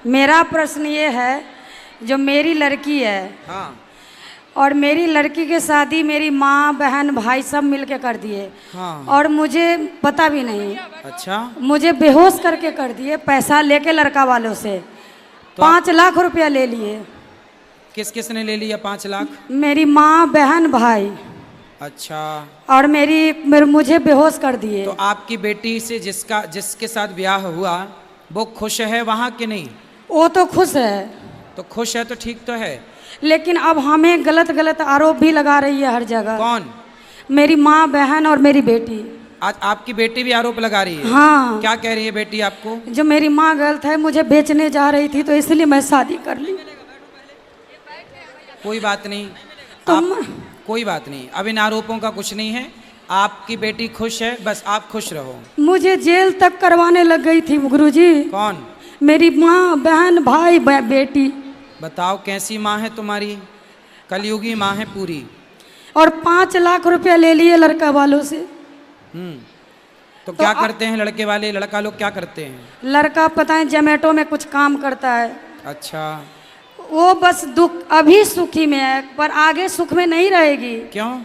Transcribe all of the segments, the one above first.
मेरा प्रश्न ये है, जो मेरी लड़की है, हाँ और मेरी लड़की की शादी मेरी माँ बहन भाई सब मिलके कर दिए, हाँ। और मुझे पता भी नहीं, अच्छा, मुझे बेहोश करके कर दिए, पैसा लेके लड़का वालों से तो 5 लाख रुपया ले लिए। किस किस ने ले लिया 5 लाख? मेरी माँ बहन भाई, अच्छा, और मुझे बेहोश कर दिए। तो आपकी बेटी से जिसके साथ ब्याह हुआ वो खुश है वहाँ कि नहीं? वो तो खुश है, तो खुश है तो ठीक तो है। लेकिन अब हमें गलत गलत आरोप भी लगा रही है हर जगह। कौन? मेरी माँ बहन और मेरी बेटी। आज आपकी बेटी भी आरोप लगा रही है? हाँ। क्या कह रही है बेटी आपको? जो मेरी माँ गलत है, मुझे बेचने जा रही थी तो इसलिए मैं शादी कर ली। कोई बात नहीं, तो कोई बात नहीं, अब इन आरोपों का कुछ नहीं है। आपकी बेटी खुश है, बस आप खुश रहो। मुझे जेल तक करवाने लग गई थी गुरुजी। कौन? मेरी माँ बहन भाई बेटी। बताओ कैसी माँ है तुम्हारी? कलयुगी माँ है पूरी। और 5 लाख रुपया ले लिए लड़का वालों से। तो क्या करते हैं लड़के वाले? लड़का लोग क्या करते हैं? लड़का पता है जोमेटो में कुछ काम करता है। अच्छा, वो बस दुख अभी सुखी में है, पर आगे सुख में नहीं रहेगी। क्यों?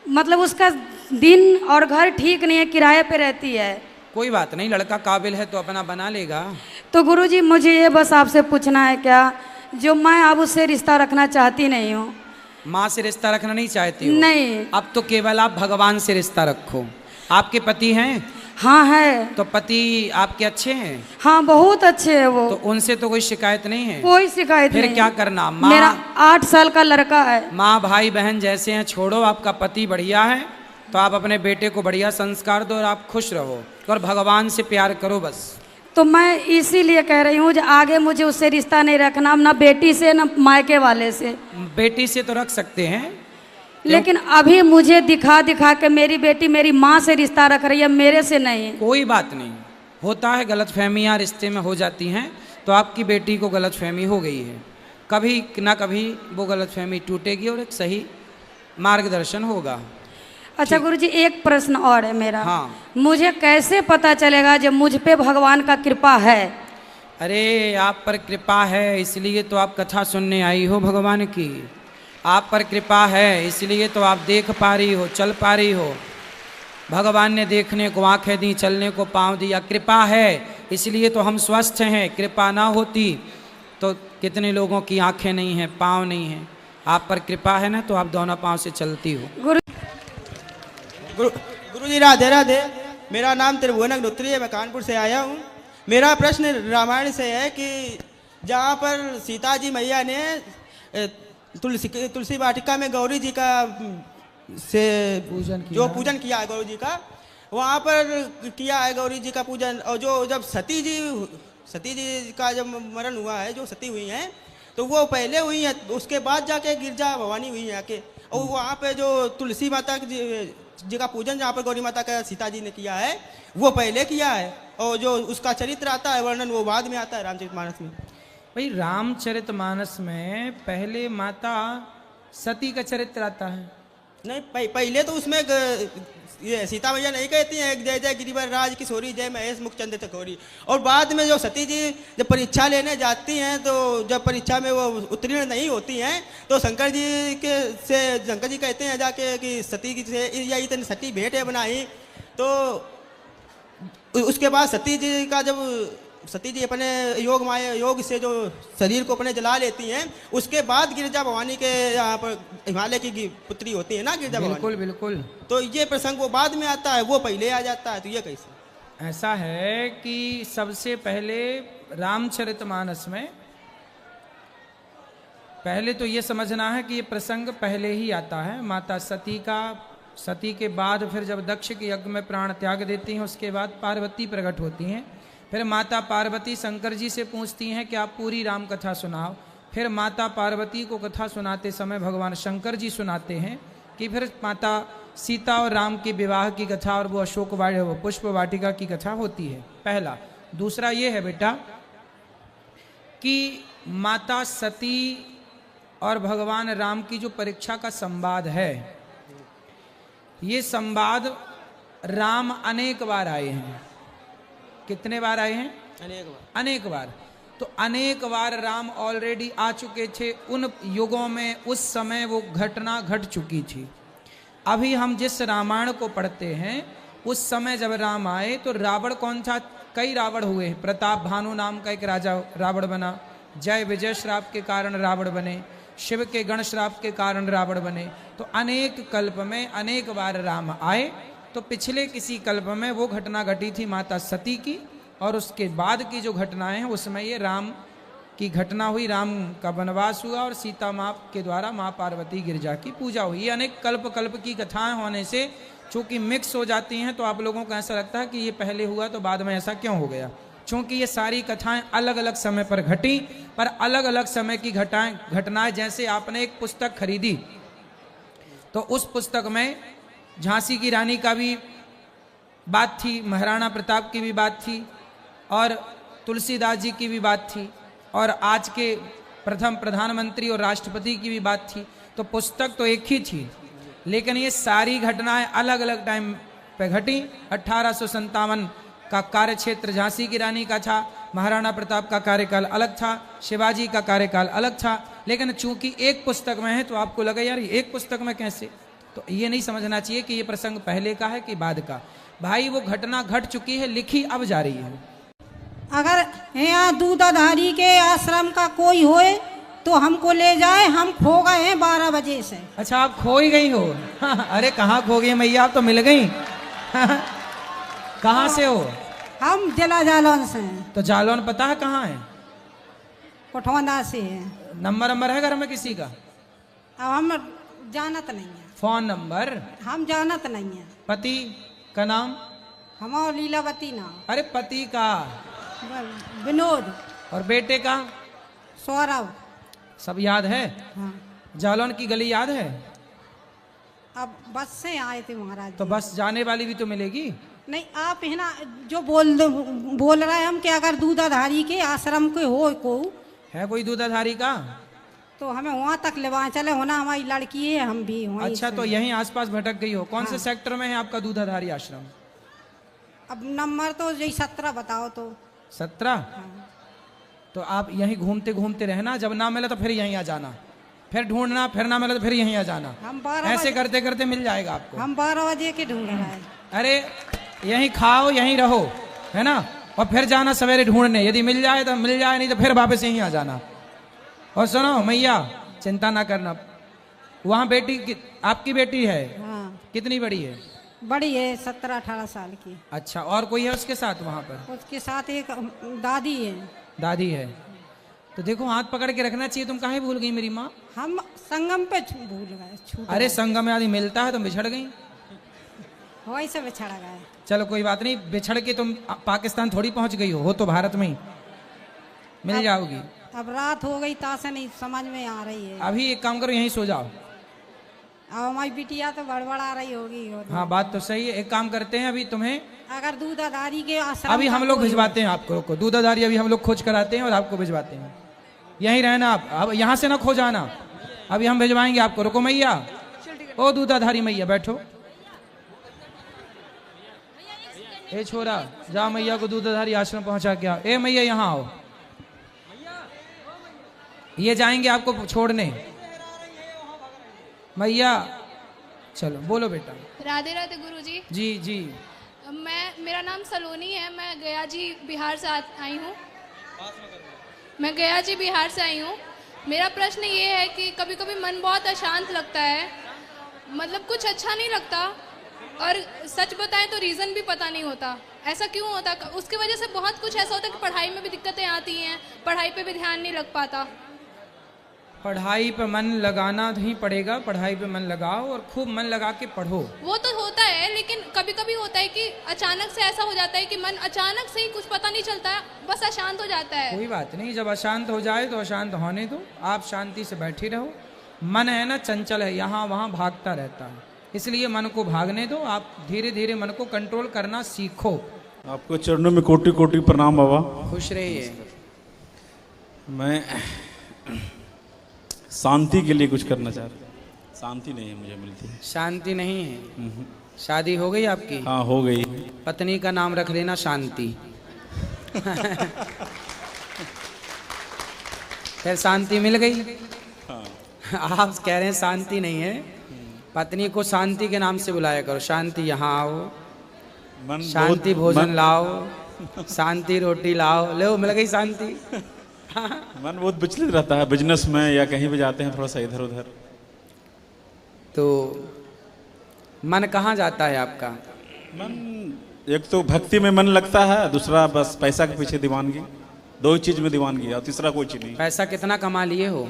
मतलब उसका दिन और घर ठीक नहीं है, किराए पे रहती है। कोई बात नहीं, लड़का काबिल है तो अपना बना लेगा। तो गुरुजी मुझे ये बस आपसे पूछना है, क्या जो मैं अब उससे रिश्ता रखना चाहती नहीं हूँ। माँ से रिश्ता रखना नहीं चाहती हो? नहीं। अब तो केवल आप भगवान से रिश्ता रखो। आपके पति हैं? हाँ है। तो पति आपके अच्छे हैं? हाँ बहुत अच्छे है वो। तो उनसे तो कोई शिकायत नहीं है? कोई शिकायत नहीं। फिर क्या करना? मेरा 8 साल का लड़का है। माँ भाई बहन जैसे हैं छोड़ो, आपका पति बढ़िया है तो आप अपने बेटे को बढ़िया संस्कार दो और आप खुश रहो और भगवान से प्यार करो बस। तो मैं इसीलिए कह रही हूँ, जो आगे मुझे उससे रिश्ता नहीं रखना, ना बेटी से ना मायके वाले से। बेटी से तो रख सकते हैं, लेकिन अभी मुझे दिखा दिखा के मेरी बेटी मेरी माँ से रिश्ता रख रही है, मेरे से नहीं। कोई बात नहीं, होता है, गलतफहमियाँ रिश्ते में हो जाती हैं। तो आपकी बेटी को गलतफहमी हो गई है, कभी ना कभी वो गलतफहमी टूटेगी और एक सही मार्गदर्शन होगा। अच्छा गुरुजी, एक प्रश्न और है मेरा। हाँ। मुझे कैसे पता चलेगा जब मुझ पे भगवान का कृपा है? अरे आप पर कृपा है इसलिए तो आप कथा सुनने आई हो भगवान की। आप पर कृपा है इसलिए तो आप देख पा रही हो, चल पा रही हो। भगवान ने देखने को आंखें दी, चलने को पाँव दिया। कृपा है इसलिए तो हम स्वस्थ हैं। कृपा ना होती तो कितने लोगों की आंखें नहीं हैं, पाँव नहीं हैं। आप पर कृपा है ना, तो आप दोनों पाँव से चलती हो। गुरुजी राधे राधे। मेरा नाम त्रिभुवन अग्निहोत्री है, मैं कानपुर से आया हूँ। मेरा प्रश्न रामायण से है कि जहाँ पर सीता जी मैया ने तुलसी वाटिका में गौरी जी का पूजन किया है, गौरी जी का वहाँ पर किया है गौरी जी का पूजन। और जो जब सती जी का जब मरण हुआ है, जो सती हुई हैं तो वो पहले हुई हैं, उसके बाद जाके गिरजा भवानी हुई है आके। और वहाँ पे जो तुलसी माता जी का पूजन जहाँ पर गौरी माता का सीता जी ने किया है वो पहले किया है, और जो उसका चरित्र आता है वर्णन वो बाद में आता है रामचरितमानस में। भाई रामचरितमानस में पहले माता सती का चरित्र आता है। नहीं, पहले तो उसमें ये सीता मैया नहीं कहती हैं जय जय गिरिवर राज किशोरी जय महेश मुखचंद्र चकोरी। और बाद में जो सती जी जब परीक्षा लेने जाती हैं तो जब परीक्षा में वो उत्तीर्ण नहीं होती हैं तो शंकर जी कहते हैं जाके कि सती की से या इतनी सती भेंट है बनाई। तो उसके बाद सती जी का जब सती जी अपने योग से जो शरीर को अपने जला लेती हैं, उसके बाद गिरिजा भवानी के यहाँ पर हिमालय की पुत्री होती है ना गिरिजा भवानी। बिल्कुल बिल्कुल। तो ये प्रसंग वो बाद में आता है, वो पहले आ जाता है, तो ये कैसे? ऐसा है कि सबसे पहले रामचरितमानस में पहले तो ये समझना है कि ये प्रसंग पहले ही आता है। माता सती के बाद फिर जब दक्ष के यज्ञ में प्राण त्याग देती हैं, उसके बाद पार्वती प्रकट होती हैं। फिर माता पार्वती शंकर जी से पूछती हैं कि आप पूरी राम कथा सुनाओ। फिर माता पार्वती को कथा सुनाते समय भगवान शंकर जी सुनाते हैं कि फिर माता सीता और राम के विवाह की कथा और वो पुष्प वाटिका की कथा होती है, पहला। दूसरा ये है बेटा कि माता सती और भगवान राम की जो परीक्षा का संवाद है, ये संवाद राम अनेक बार आए हैं। कितने बार आए हैं? अनेक बार। अनेक बार। तो अनेक बार राम ऑलरेडी आ चुके थे उन युगों में, उस समय वो घटना घट चुकी थी। अभी हम जिस रामायण को पढ़ते हैं उस समय जब राम आए तो रावण कौन था? कई रावण हुए। प्रताप भानु नाम का एक राजा रावण बना, जय विजय श्राप के कारण रावण बने, शिव के गण श्राप के कारण रावण बने। तो अनेक कल्प में अनेक बार राम आए। तो पिछले किसी कल्प में वो घटना घटी थी माता सती की, और उसके बाद की जो घटनाएं हैं उसमें ये राम की घटना हुई, राम का वनवास हुआ और सीता माँ के द्वारा माँ पार्वती गिरजा की पूजा हुई। ये अनेक कल्प कल्प की कथाएं होने से चूंकि मिक्स हो जाती हैं तो आप लोगों को ऐसा लगता है कि ये पहले हुआ तो बाद में ऐसा क्यों हो गया। चूंकि ये सारी कथाएं अलग अलग समय पर घटी, पर अलग अलग समय की घटनाएं। जैसे आपने एक पुस्तक खरीदी तो उस पुस्तक में झांसी की रानी का भी बात थी, महाराणा प्रताप की भी बात थी, और तुलसीदास जी की भी बात थी, और आज के प्रथम प्रधानमंत्री और राष्ट्रपति की भी बात थी। तो पुस्तक तो एक ही थी, लेकिन ये सारी घटनाएं अलग अलग टाइम पे घटी। 1857 का कार्य क्षेत्र झांसी की रानी का था, महाराणा प्रताप का कार्यकाल अलग था, शिवाजी का कार्यकाल अलग था। लेकिन चूंकि एक पुस्तक में है तो आपको लगा यार एक पुस्तक में कैसे, तो ये नहीं समझना चाहिए कि ये प्रसंग पहले का है कि बाद का। भाई वो घटना घट चुकी है, लिखी अब जा रही है। अगर यहाँ दूधाधारी के आश्रम का कोई होए तो हमको ले जाए, हम खो गए हैं 12 बजे से। अच्छा आप खो ही गई हो? अरे कहाँ खो गई मैया, आप तो मिल गई। कहाँ से हो? हम जिला जालौन से हैं। तो जालौन पता है कहाँ है? कोठवंदा से है। नंबर है घर में किसी का? अब हम जानत नहीं है। Phone number? हम जानत नहीं है। पति का नाम? हमारा लीलावती नाम। अरे पति का? विनोद। और बेटे का? सौरभ। सब याद है? हाँ। जालौन की गली याद है? अब बस से आए थे महाराज। तो बस जाने वाली भी तो मिलेगी। नहीं आप है ना जो बोल रहे हैं हम कि अगर दूधाधारी के आश्रम के हो को है कोई दूधाधारी का तो हमें वहाँ तक ले चले, होना हमारी लड़की है, हम भी वहीं। अच्छा तो यहीं आसपास भटक गई हो? कौन से सेक्टर में है आपका दूधाधारी आश्रम? अब नंबर तो यही 17 बताओ तो। 17? तो आप यहीं घूमते घूमते रहना, जब ना मिला तो फिर यहीं आ जाना, फिर ढूंढना, फिर ना मिला तो फिर यहीं आ जाना। हम 12 ऐसे करते करते मिल जाएगा आपको। हम 12 बजे के ढूंढ रहे हैं। अरे यहीं खाओ यहीं रहो, है ना, और फिर जाना सवेरे ढूंढने, यदि मिल जाए तो मिल जाए, नहीं तो फिर वापस यहीं आ जाना। और सुनो मैया चिंता ना करना, वहाँ बेटी आपकी बेटी है? हाँ। कितनी बड़ी है? बड़ी है 17-18 साल की। अच्छा और कोई है उसके साथ वहाँ पर? उसके साथ एक दादी है। दादी है? तो देखो हाथ पकड़ के रखना चाहिए। तुम काहे भूल गई मेरी माँ? हम संगम पे भूल गए। अरे संगम में आदमी मिलता है तो बिछड़ गई? वही से बिछड़ गए। चलो कोई बात नहीं, बिछड़ के तुम पाकिस्तान थोड़ी पहुंच गई हो तो भारत में ही मिल जाओगी। अब रात हो गई तासे नहीं समझ में आ रही है। अभी एक काम करो यहीं सो जाओ। अब हमारी बिटिया तो बड़बड़ा रही होगी। हाँ बात तो सही है, एक काम करते हैं अभी तुम्हें अगर दूधाधारी के आश्रम अभी हम लोग भिजवाते हैं आपको, दूधाधारी अभी हम लोग खोज कराते हैं और आपको भिजवाते हैं। यहीं रहना आप, अब यहाँ से ना खो जाना, अभी हम भिजवाएंगे आपको। रुको मैया, ओ दूधाधारी मैया बैठो। ए छोरा जा मैया को दूधाधारी आश्रम पहुंचा के आओ। ए मैया यहाँ आओ, ये जाएंगे आपको छोड़ने। मैया चलो बोलो बेटा। राधे राधे गुरुजी। जी जी। मेरा नाम सलोनी है, मैं गया जी बिहार से आई हूँ। मैं गया जी बिहार से आई हूँ। मेरा प्रश्न ये है कि कभी कभी मन बहुत अशांत लगता है, मतलब कुछ अच्छा नहीं लगता, और सच बताएं तो रीज़न भी पता नहीं होता ऐसा क्यों होता। उसकी वजह से बहुत कुछ ऐसा होता है कि पढ़ाई में भी दिक्कतें आती हैं, पढ़ाई पे भी ध्यान नहीं लग पाता। पढ़ाई पे मन लगाना ही पड़ेगा, पढ़ाई पे मन लगाओ और खूब मन लगा के पढ़ो। वो तो होता है, लेकिन कभी कभी होता है कि अचानक से ऐसा हो जाता है कि मन अचानक से ही कुछ पता नहीं चलता है, बस अशांत हो जाता है। कोई बात नहीं, जब अशांत हो जाए तो अशांत होने दो, आप शांति से बैठी रहो। मन है ना चंचल है, यहाँ वहाँ भागता रहता है, इसलिए मन को भागने दो। आप धीरे धीरे मन को कंट्रोल करना सीखो। आपको चरणों में कोटि कोटि प्रणाम बाबा। खुश रहिए। मैं शांति के लिए कुछ करना चाह रहा हूँ। शांति नहीं है मुझे मिलती। शांति नहीं है? शादी हो गई आपकी? हाँ हो गई। पत्नी का नाम रख लेना शांति। फिर शांति मिल गई। हाँ। आप कह रहे हैं शांति नहीं है, पत्नी को शांति के नाम से बुलाया करो, शांति यहाँ आओ, मन शांति बहुत- भोजन मन- लाओ, शांति रोटी लाओ, लो मिल गई शांति। मन बहुत विचलित रहता है बिजनेस में या कहीं भी जाते हैं थोड़ा सा इधर उधर। तो मन कहाँ जाता है आपका? मन एक तो भक्ति में मन लगता है, दूसरा बस पैसा के पीछे दीवानगी, दो ही चीज में दीवानगी और तीसरा कोई चीज नहीं। पैसा कितना कमा लिए हो?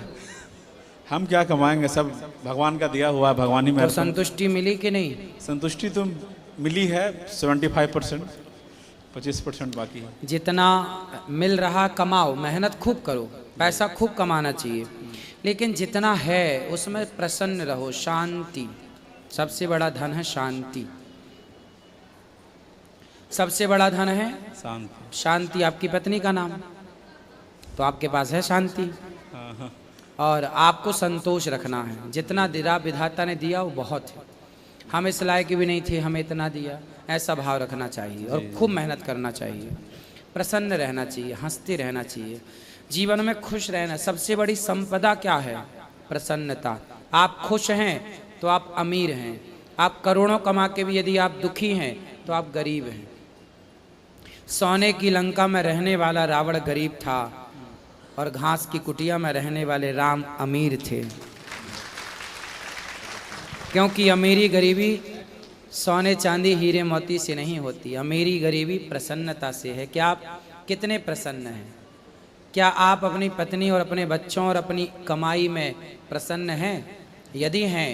हम क्या कमाएंगे, सब भगवान का दिया हुआ है, भगवान ही में तो अर्पण। संतुष्टि मिली कि नहीं? संतुष्टि तो मिली है 75%, 25% बाकी है। जितना मिल रहा कमाओ, मेहनत खूब करो, पैसा खूब कमाना चाहिए, लेकिन जितना है उसमें प्रसन्न रहो। शांति सबसे बड़ा धन है, शांति सबसे बड़ा धन है। शांति। शांति आपकी पत्नी का नाम, तो आपके पास है शांति। हाँ, हाँ। और आपको संतोष रखना है, जितना दिया विधाता ने दिया वो बहुत है। हम इस लायक भी नहीं थे, हमें इतना दिया, ऐसा भाव रखना चाहिए और खूब मेहनत करना चाहिए, प्रसन्न रहना चाहिए, हंसते रहना चाहिए, जीवन में खुश रहना। सबसे बड़ी संपदा क्या है? प्रसन्नता। आप खुश हैं तो आप अमीर हैं। आप करोड़ों कमा के भी यदि आप दुखी हैं तो आप गरीब हैं। सोने की लंका में रहने वाला रावण गरीब था और घास की कुटिया में रहने वाले राम अमीर थे, क्योंकि अमीरी गरीबी सोने चांदी हीरे मोती से नहीं होती, अमीरी गरीबी प्रसन्नता से है। क्या आप कितने प्रसन्न हैं? क्या आप अपनी पत्नी और अपने बच्चों और अपनी कमाई में प्रसन्न हैं? यदि हैं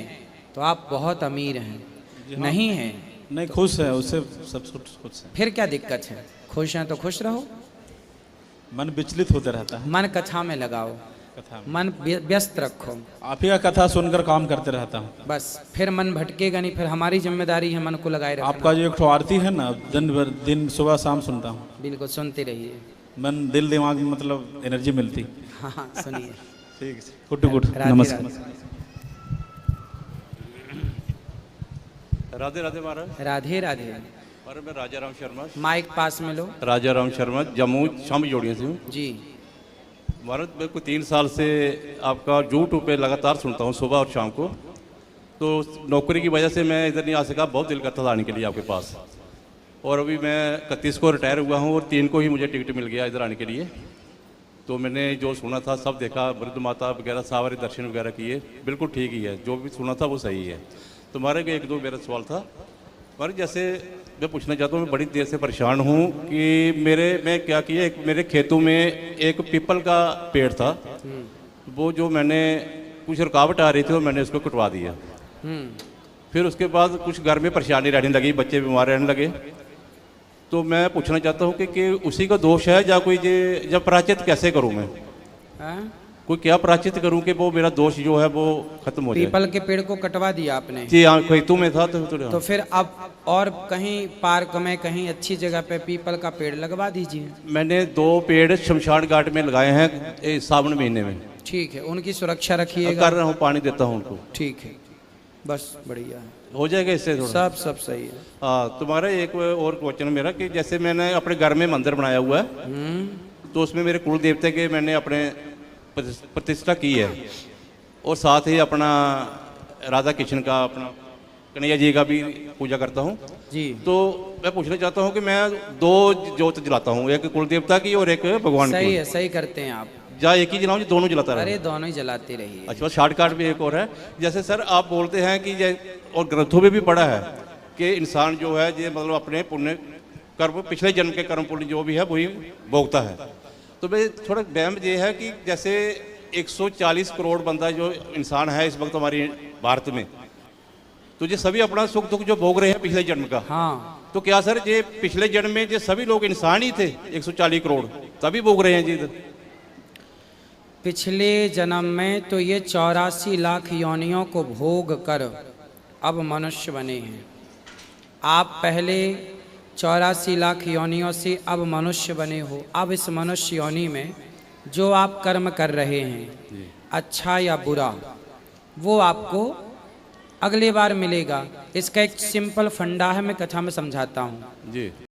तो आप बहुत अमीर हैं। नहीं हैं नहीं, खुश है, उससे सब कुछ खुश है। फिर क्या दिक्कत है? खुश हैं तो खुश रहो। मन विचलित होते रहता है। मन कथा में लगाओ, कथा में मन व्यस्त रखो, आप ही का कथा सुनकर काम करते रहता हूँ। बस फिर मन भटकेगा नहीं। फिर हमारी जिम्मेदारी है मन को लगाए रखना। आपका जो एक ठो आरती है ना, दिन भर दिन सुबह शाम सुनता हूँ। बिल्कुल सुनते रहिए। मन दिल दिमाग में मतलब एनर्जी मिलती। हाँ हाँ सुनिए। ठीक है, गुड गुड, राधे नमस्कार। राधे राधे महाराज। राधे राधे। और मैं राजा राम शर्मा, माइक पास में लो। राजा राम शर्मा जम्मू शाम जोड़ियों से हूँ जी। महाराज। मैं को 3 साल से आपका यूट्यूब पे लगातार सुनता हूँ सुबह और शाम को। तो नौकरी की वजह से मैं इधर नहीं आ सका, बहुत दिल करता था आने के लिए आपके पास। और अभी मैं 31 को रिटायर हुआ हूँ और 3 को ही मुझे टिकट मिल गया इधर आने के लिए। तो मैंने जो सुना था सब देखा, वृद्ध माता वगैरह सारे दर्शन वगैरह किए, बिल्कुल ठीक ही है, जो भी सुना था वो सही है। तो हमारे को 1-2 मेरा सवाल था पर जैसे मैं पूछना चाहता हूँ, मैं बड़ी देर से परेशान हूँ कि मैं क्या किया, एक मेरे खेतों में एक पीपल का पेड़ था, वो जो मैंने कुछ रुकावट आ रही थी और मैंने उसको कटवा दिया। फिर उसके बाद कुछ घर में परेशानी रहने लगी, बच्चे बीमार रहने लगे। तो मैं पूछना चाहता हूँ कि उसी का दोष है या कोई जब प्रायश्चित कैसे करूँ मैं? हाँ? कोई क्या प्रायश्चित करूँ कि वो मेरा दोष जो है वो खत्म हो जाए? पीपल के पेड़ को कटवा दिया आपने? जी हाँ, खेतों में था। तो फिर अब और कहीं पार्क में कहीं अच्छी जगह पे पीपल का पेड़ लगवा दीजिए। मैंने 2 पेड़ शमशान घाट में लगाए हैं सावन महीने में। ठीक है, उनकी सुरक्षा कर रखिएगा। रहा हूँ, पानी देता हूँ उनको। ठीक है, बस बढ़िया है, हो जाएगा इससे थोड़ा। सब सही है। हाँ, तुम्हारा एक और क्वेश्चन मेरा कि जैसे मैंने अपने घर में मंदिर बनाया हुआ है, तो उसमें मेरे कुल देवते के मैंने अपने प्रतिष्ठा की है और साथ ही अपना राधा कृष्ण का, अपना कन्हैया जी का भी पूजा करता हूँ जी। तो मैं पूछना चाहता हूँ कि मैं 2 जोत जलाता हूँ, एक कुल देवता की और एक भगवान सही की। है, सही करते हैं आप। या एक ही जलाऊँ, दोनों जलाता रहे? अरे दोनों ही जलाते रहिए। अच्छा, शॉर्टकट भी एक और है। जैसे सर आप बोलते हैं कि और ग्रंथों में भी पढ़ा है कि इंसान जो है ये मतलब अपने पुण्य कर्म, पिछले जन्म के कर्म पुण्य जो भी है वही भोगता है। तो मैं थोड़ा वहम ये है कि जैसे 140 करोड़ बंदा जो इंसान है इस वक्त हमारी भारत में, तो ये सभी अपना सुख दुख जो भोग रहे हैं पिछले जन्म का। हाँ, तो क्या सर ये पिछले जन्म में ये सभी लोग इंसान ही थे 140 करोड़, तभी भोग रहे हैं जी इधर? पिछले जन्म में तो ये 84 लाख योनियों को भोग कर अब मनुष्य बने हैं। आप पहले 84 लाख योनियों से अब मनुष्य बने हो। अब इस मनुष्य योनि में जो आप कर्म कर रहे हैं, अच्छा या बुरा, वो आपको अगले बार मिलेगा। इसका एक सिंपल फंडा है, मैं कथा में समझाता हूँ। जी।